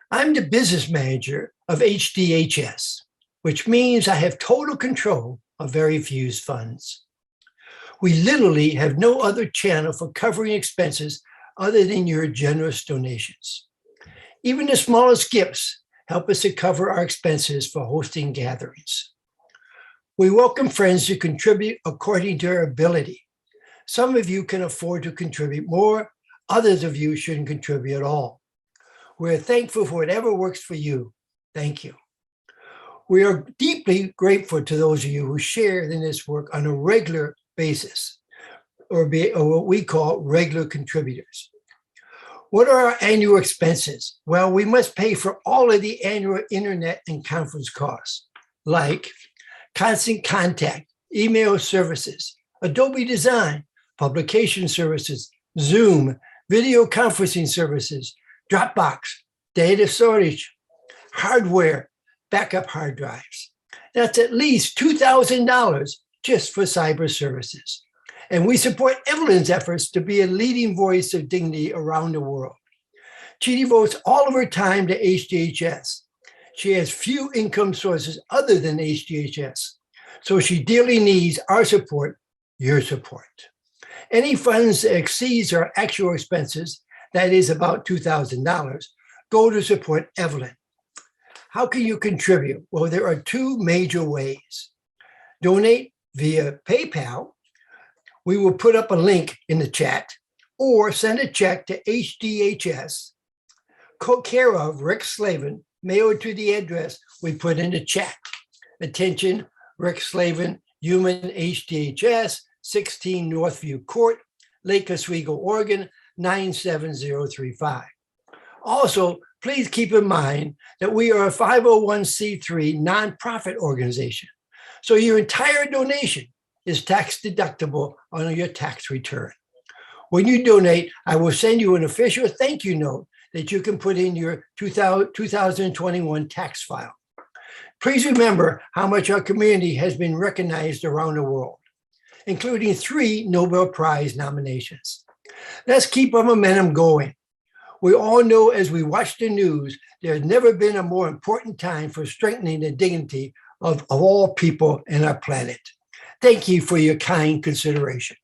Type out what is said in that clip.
I'm the business manager of HDHS, which means I have total control of very few funds. We literally have no other channel for covering expenses other than your generous donations. Even the smallest gifts help us to cover our expenses for hosting gatherings. We welcome friends to contribute according to their ability. Some of you can afford to contribute more, others of you shouldn't contribute at all. We're thankful for whatever works for you. Thank you. We are deeply grateful to those of you who share in this work on a regular basis, or what we call regular contributors. What are our annual expenses? Well, we must pay for all of the annual internet and conference costs, like constant contact, email services, Adobe Design, publication services, Zoom, video conferencing services, Dropbox, data storage, hardware, backup hard drives. That's at least $2,000 just for cyber services. And we support Evelyn's efforts to be a leading voice of dignity around the world. She devotes all of her time to HDHS. She has few income sources other than HDHS, so she dearly needs our support, your support. Any funds that exceeds our actual expenses, that is about $2,000, go to support Evelyn. How can you contribute? Well, there are two major ways. Donate via PayPal. We will put up a link in the chat, or send a check to HDHS, care of Rick Slaven, mailed to the address we put in the chat. Attention, Rick Slaven, Human HDHS, 16 Northview Court, Lake Oswego, Oregon, 97035. Also, please keep in mind that we are a 501c3 nonprofit organization, so your entire donation is tax deductible on your tax return. When you donate, I will send you an official thank you note that you can put in your 2021 tax file. Please remember how much our community has been recognized around the world, including 3 Nobel Prize nominations. Let's keep our momentum going. We all know as we watch the news, there's never been a more important time for strengthening the dignity of all people in our planet. Thank you for your kind consideration.